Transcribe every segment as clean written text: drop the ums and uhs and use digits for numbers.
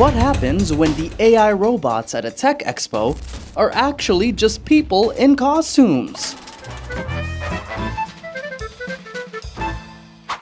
What happens when the AI robots at a tech expo are actually just people in costumes?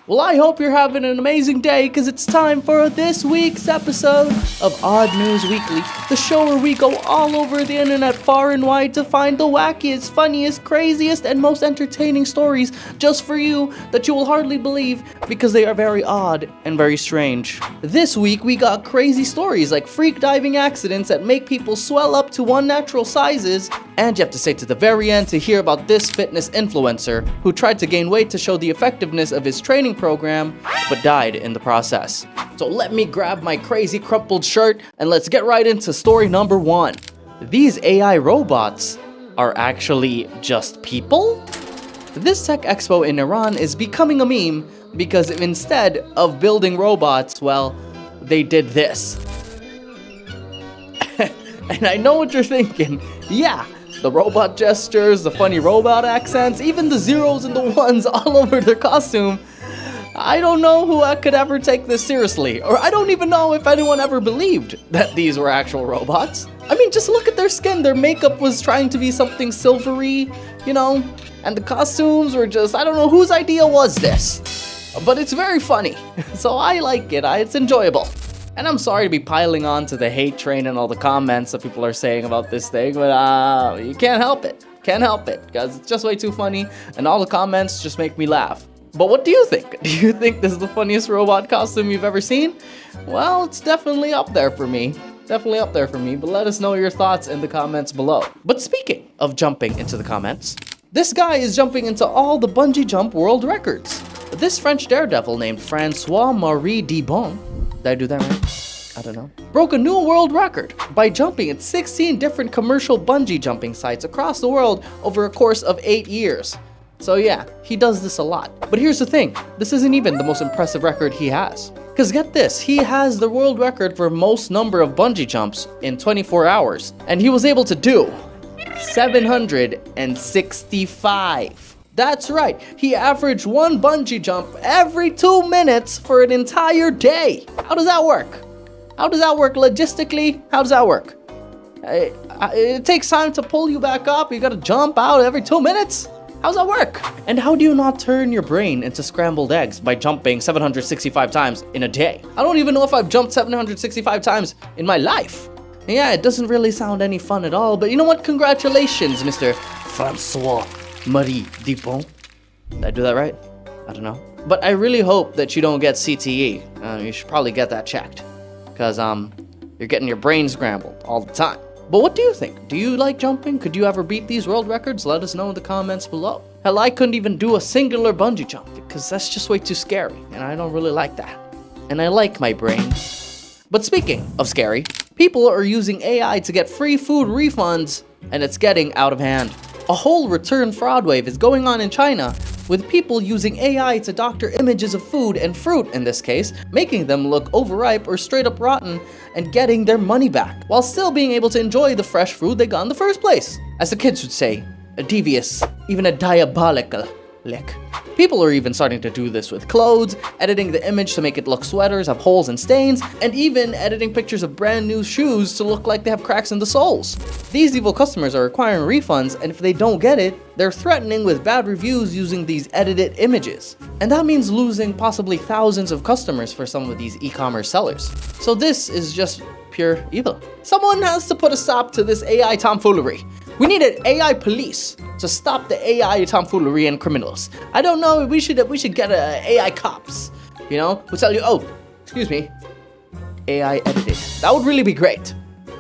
Well, I hope you're having an amazing day because it's time for this week's episode of Odd News Weekly, the show where we go all over the internet far and wide to find the wackiest, funniest, craziest, and most entertaining stories just for you that you will hardly believe because they are very odd and very strange. This week we got crazy stories like freak diving accidents that make people swell up to unnatural sizes, and you have to stay to the very end to hear about this fitness influencer who tried to gain weight to show the effectiveness of his training program, but died in the process. So let me grab my crazy crumpled shirt and let's get right into story number 1. These AI robots are actually just people? This tech expo in Iran is becoming a meme because instead of building robots, well, they did this. And I know what you're thinking. Yeah, the robot gestures, the funny robot accents, even the zeros and the ones all over their costume. I don't know who could ever take this seriously, or I don't even know if anyone ever believed that these were actual robots. I mean, just look at their skin. Their makeup was trying to be something silvery, you know, and the costumes were just, I don't know whose idea was this, but it's very funny, so I like it. It's enjoyable. And I'm sorry to be piling on to the hate train and all the comments that people are saying about this thing, but you can't help it. Can't help it, because it's just way too funny, and all the comments just make me laugh. But what do you think? Do you think this is the funniest robot costume you've ever seen? Well, it's definitely up there for me. Definitely up there for me, but let us know your thoughts in the comments below. But speaking of jumping into the comments, this guy is jumping into all the bungee jump world records. This French daredevil named Francois-Marie Dibon, did I do that right? I don't know. Broke a new world record by jumping at 16 different commercial bungee jumping sites across the world over a course of 8 years. So yeah, he does this a lot. But here's the thing, this isn't even the most impressive record he has. Because get this, he has the world record for most number of bungee jumps in 24 hours. And he was able to do 765. That's right, he averaged one bungee jump every 2 minutes for an entire day. How does that work? How does that work logistically? How does that work? It takes time to pull you back up, you gotta jump out every 2 minutes? How's that work? And how do you not turn your brain into scrambled eggs by jumping 765 times in a day? I don't even know if I've jumped 765 times in my life. And yeah, it doesn't really sound any fun at all, but you know what? Congratulations, Mr. Francois-Marie Dibon. Did I do that right? I don't know. But I really hope that you don't get CTE. You should probably get that checked. Because, you're getting your brain scrambled all the time. But what do you think? Do you like jumping? Could you ever beat these world records? Let us know in the comments below. Hell, I couldn't even do a singular bungee jump because that's just way too scary, and I don't really like that. And I like my brain. But speaking of scary, people are using AI to get free food refunds, and it's getting out of hand. A whole return fraud wave is going on in China, with people using AI to doctor images of food and fruit in this case, making them look overripe or straight up rotten and getting their money back, while still being able to enjoy the fresh food they got in the first place. As the kids would say, a devious, even a diabolical lick. People are even starting to do this with clothes, editing the image to make it look sweaters have holes and stains, and even editing pictures of brand new shoes to look like they have cracks in the soles. These evil customers are requiring refunds, and if they don't get it, they're threatening with bad reviews using these edited images. And that means losing possibly thousands of customers for some of these e-commerce sellers. So this is just pure evil. Someone has to put a stop to this AI tomfoolery. We need an AI police to stop the AI tomfoolery and criminals. I don't know, we should get AI cops, you know, who tell you, oh, excuse me, AI edited. That would really be great.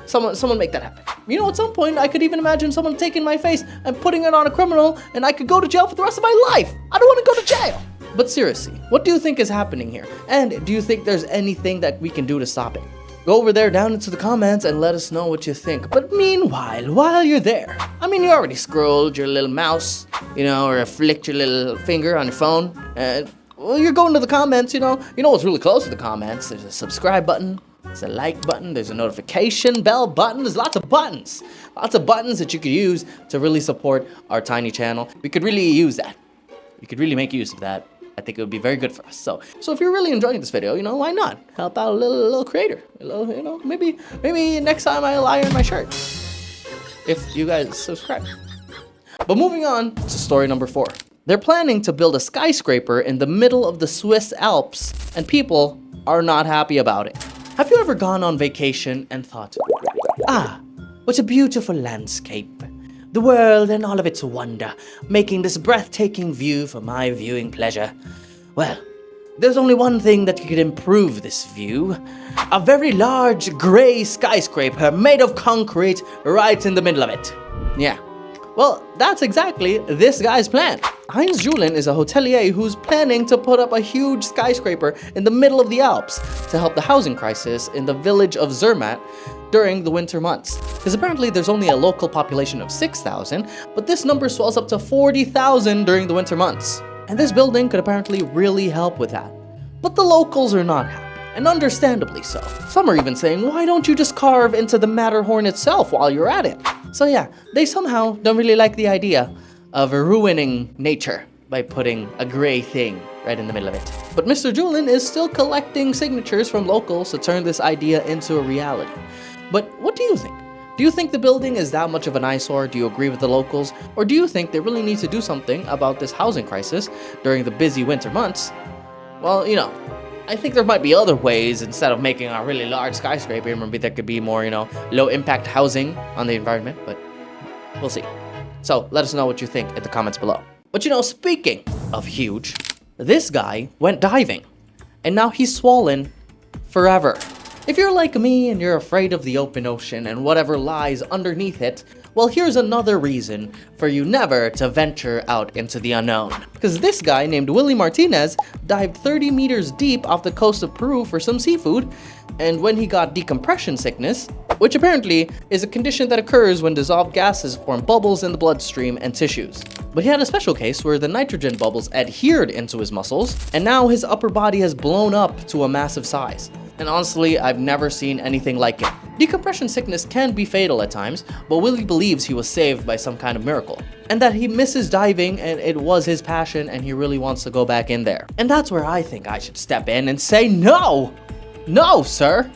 Someone make that happen. You know, at some point, I could even imagine someone taking my face and putting it on a criminal, and I could go to jail for the rest of my life. I don't want to go to jail. But seriously, what do you think is happening here? And do you think there's anything that we can do to stop it? Go over there down into the comments and let us know what you think. But meanwhile, while you're there, I mean, you already scrolled your little mouse, you know, or flicked your little finger on your phone. Well, you're going to the comments, you know what's really close to the comments. There's a subscribe button, there's a like button, there's a notification bell button. There's lots of buttons that you could use to really support our tiny channel. We could really use that. We could really make use of that. I think it would be very good for us. So if you're really enjoying this video, why not help out a little creator? Maybe next time I'll iron my shirt if you guys subscribe. But moving on to story number 4. They're planning to build a skyscraper in the middle of the Swiss Alps, and people are not happy about it. Have you ever gone on vacation and thought, what a beautiful landscape, the world and all of its wonder, making this breathtaking view for my viewing pleasure? Well, there's only one thing that could improve this view. A very large grey skyscraper made of concrete right in the middle of it. Yeah. Well, that's exactly this guy's plan. Heinz Julien is a hotelier who's planning to put up a huge skyscraper in the middle of the Alps to help the housing crisis in the village of Zermatt during the winter months. Because apparently there's only a local population of 6,000, but this number swells up to 40,000 during the winter months. And this building could apparently really help with that. But the locals are not happy, and understandably so. Some are even saying, why don't you just carve into the Matterhorn itself while you're at it? So yeah, they somehow don't really like the idea of ruining nature by putting a gray thing right in the middle of it. But Mr. Julien is still collecting signatures from locals to turn this idea into a reality. But what do you think? Do you think the building is that much of an eyesore? Do you agree with the locals? Or do you think they really need to do something about this housing crisis during the busy winter months? Well, I think there might be other ways instead of making a really large skyscraper. Maybe there could be more, low impact housing on the environment, but we'll see. So let us know what you think in the comments below. But speaking of huge, this guy went diving and now he's swollen forever. If you're like me and you're afraid of the open ocean and whatever lies underneath it, well, here's another reason for you never to venture out into the unknown. Because this guy named Willie Martinez dived 30 meters deep off the coast of Peru for some seafood, and when he got decompression sickness, which apparently is a condition that occurs when dissolved gases form bubbles in the bloodstream and tissues. But he had a special case where the nitrogen bubbles adhered into his muscles, and now his upper body has blown up to a massive size. And honestly, I've never seen anything like it. Decompression sickness can be fatal at times, but Willie believes he was saved by some kind of miracle. And that he misses diving and it was his passion and he really wants to go back in there. And that's where I think I should step in and say no! No, sir!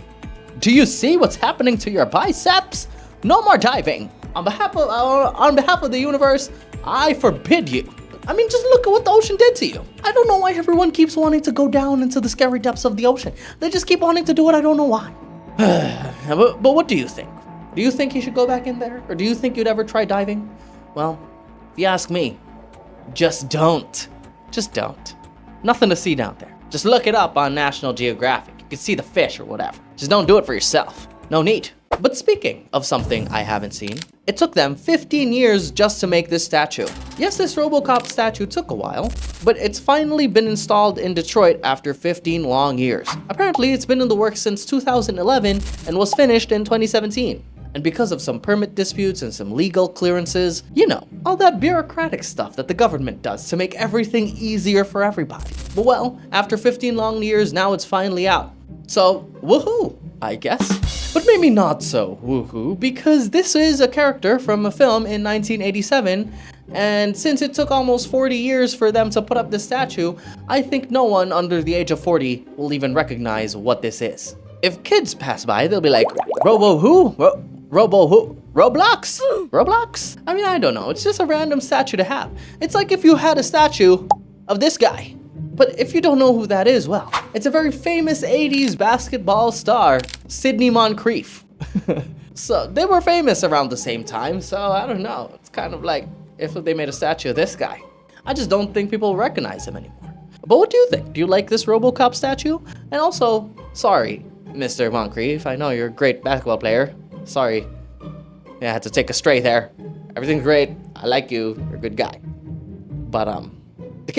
Do you see what's happening to your biceps? No more diving! On behalf of the universe, I forbid you. Just look at what the ocean did to you. I don't know why everyone keeps wanting to go down into the scary depths of the ocean. They just keep wanting to do it, I don't know why. But what do you think? Do you think you should go back in there? Or do you think you'd ever try diving? Well, if you ask me, just don't. Just don't. Nothing to see down there. Just look it up on National Geographic. You can see the fish or whatever. Just don't do it for yourself. No need. But speaking of something I haven't seen, it took them 15 years just to make this statue. Yes, this Robocop statue took a while, but it's finally been installed in Detroit after 15 long years. Apparently, it's been in the works since 2011 and was finished in 2017. And because of some permit disputes and some legal clearances, all that bureaucratic stuff that the government does to make everything easier for everybody. But well, after 15 long years, now it's finally out. So, woohoo, I guess. But maybe not so woohoo, because this is a character from a film in 1987, and since it took almost 40 years for them to put up this statue, I think no one under the age of 40 will even recognize what this is. If kids pass by, they'll be like, Robo who? Robo who? Roblox? Roblox? I don't know, it's just a random statue to have. It's like if you had a statue of this guy. But if you don't know who that is, well, it's a very famous 80s basketball star, Sidney Moncrief. So they were famous around the same time, so I don't know. It's kind of like if they made a statue of this guy. I just don't think people recognize him anymore. But what do you think? Do you like this Robocop statue? And also, sorry, Mr. Moncrief, I know you're a great basketball player. Sorry, I had to take a stray there. Everything's great. I like you. You're a good guy. But, the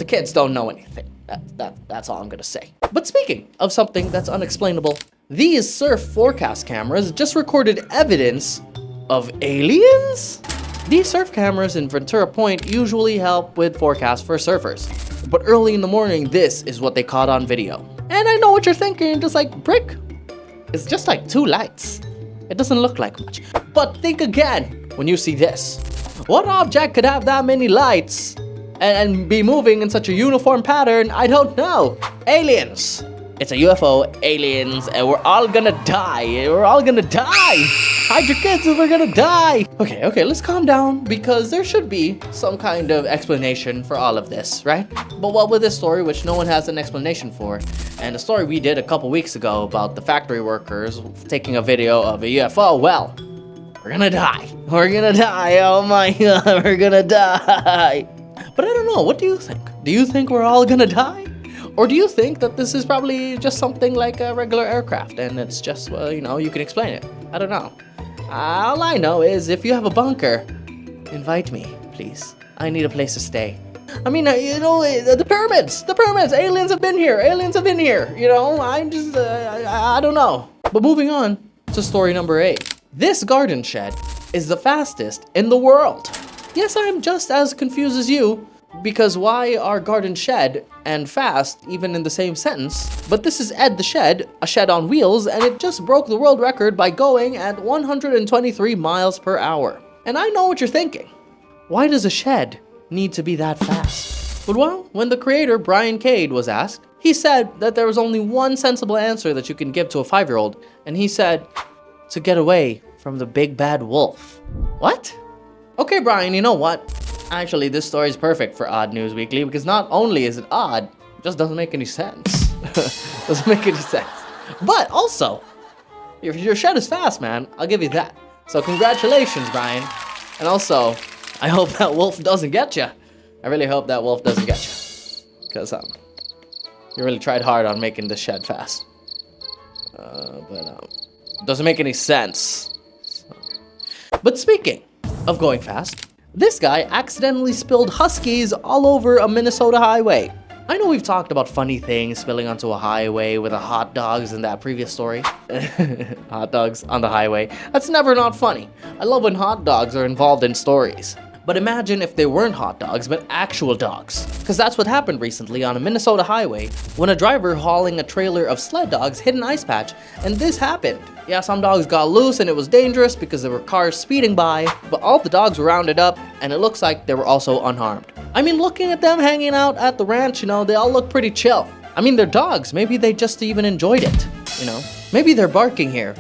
kids don't know anything. That's all I'm gonna say. But speaking of something that's unexplainable, these surf forecast cameras just recorded evidence of aliens? These surf cameras in Ventura Point usually help with forecasts for surfers. But early in the morning, this is what they caught on video. And I know what you're thinking, just like, Brick, it's just like 2 lights. It doesn't look like much. But think again when you see this. What object could have that many lights and be moving in such a uniform pattern? I don't know. Aliens. It's a UFO, aliens, and we're all gonna die. We're all gonna die. Hide your kids or we're gonna die. Okay, let's calm down because there should be some kind of explanation for all of this, right? But what with this story, which no one has an explanation for, and the story we did a couple weeks ago about the factory workers taking a video of a UFO, well, we're gonna die. We're gonna die. Oh my God, we're gonna die. But I don't know, what do you think? Do you think we're all gonna die? Or do you think that this is probably just something like a regular aircraft and it's just, well, you know, you can explain it? I don't know. All I know is if you have a bunker, invite me, please. I need a place to stay. I mean, you know, the pyramids, aliens have been here, you know, I don't know. But moving on to story number 8. This garden shed is the fastest in the world. Yes, I'm just as confused as you, because why are garden shed and fast even in the same sentence? But this is Ed the Shed, a shed on wheels, and it just broke the world record by going at 123 miles per hour. And I know what you're thinking. Why does a shed need to be that fast? But well, when the creator, Brian Cade, was asked, he said that there was only one sensible answer that you can give to a 5-year-old, and he said, to get away from the big bad wolf. What? Okay, Brian, you know what? Actually, this story is perfect for Odd News Weekly because not only is it odd, it just doesn't make any sense. Doesn't make any sense. But also, your shed is fast, man. I'll give you that. So congratulations, Brian. And also, I hope that wolf doesn't get you. I really hope that wolf doesn't get you. Because you really tried hard on making this shed fast. But it doesn't make any sense. So. But speaking of going fast, this guy accidentally spilled Huskies all over a Minnesota highway. I know we've talked about funny things spilling onto a highway with the hot dogs in that previous story. Hot dogs on the highway. That's never not funny. I love when hot dogs are involved in stories. But imagine if they weren't hot dogs, but actual dogs. Because that's what happened recently on a Minnesota highway when a driver hauling a trailer of sled dogs hit an ice patch, and this happened. Yeah, some dogs got loose and it was dangerous because there were cars speeding by, but all the dogs were rounded up and it looks like they were also unharmed. I mean, looking at them hanging out at the ranch, you know, they all look pretty chill. I mean, they're dogs. Maybe they just even enjoyed it, you know? Maybe they're barking here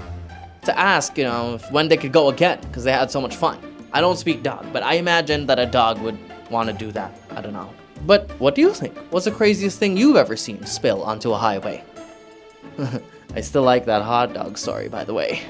to ask, you know, when they could go again because they had so much fun. I don't speak dog, but I imagine that a dog would want to do that. I don't know. But what do you think? What's the craziest thing you've ever seen spill onto a highway? I still like that hot dog story, by the way.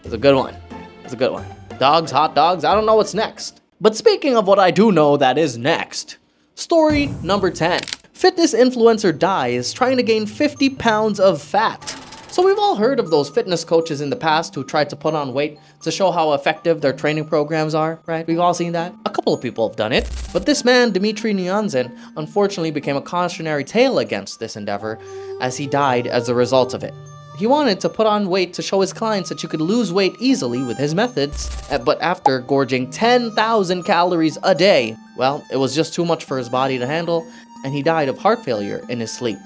It's a good one. It's a good one. Dogs, hot dogs, I don't know what's next. But speaking of what I do know that is next, story number 10. Fitness influencer dies trying to gain 50 pounds of fat. So we've all heard of those fitness coaches in the past who tried to put on weight to show how effective their training programs are, right? We've all seen that. A couple of people have done it. But this man, Dmitry Nyanzin, unfortunately became a cautionary tale against this endeavor as he died as a result of it. He wanted to put on weight to show his clients that you could lose weight easily with his methods, but after gorging 10,000 calories a day, well, it was just too much for his body to handle, and he died of heart failure in his sleep.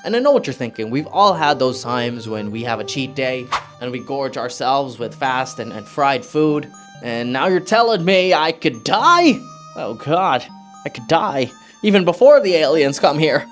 And I know what you're thinking. We've all had those times when we have a cheat day and we gorge ourselves with fast and fried food. And now you're telling me I could die? Oh God, I could die even before the aliens come here.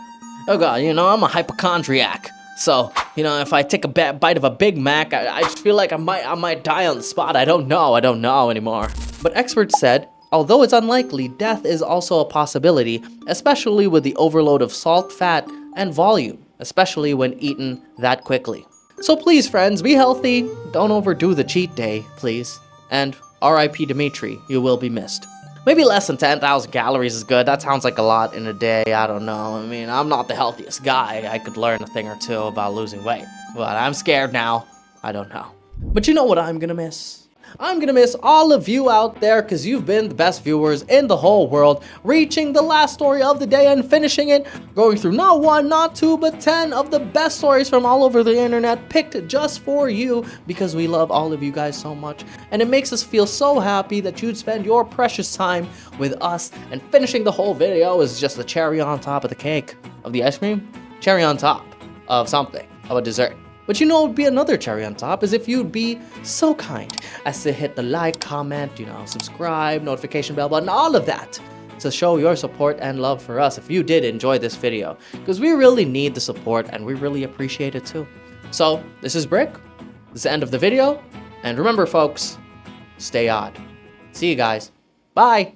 Oh God, you know, I'm a hypochondriac. So, you know, if I take a bite of a Big Mac, I just feel like I might die on the spot. I don't know anymore. But experts said, although it's unlikely, death is also a possibility, especially with the overload of salt, fat, and volume, especially when eaten that quickly. So please, friends, be healthy. Don't overdo the cheat day, please. And R.I.P. Dimitri, you will be missed. Maybe less than 10,000 calories is good. That sounds like a lot in a day. I don't know. I mean, I'm not the healthiest guy. I could learn a thing or two about losing weight. But I'm scared now. I don't know. But you know what I'm gonna miss? I'm gonna miss all of you out there because you've been the best viewers in the whole world, reaching the last story of the day and finishing it, going through not 1, not 2, but 10 of the best stories from all over the internet picked just for you because we love all of you guys so much. And it makes us feel so happy that you'd spend your precious time with us, and finishing the whole video is just the cherry on top of the cake. Of the ice cream? Cherry on top of something, of a dessert. But you know what would be another cherry on top is if you'd be so kind as to hit the like, comment, you know, subscribe, notification bell button, all of that. to show your support and love for us if you did enjoy this video, because we really need the support and we really appreciate it too. So this is Brick. This is the end of the video. And remember folks, stay odd. See you guys. Bye.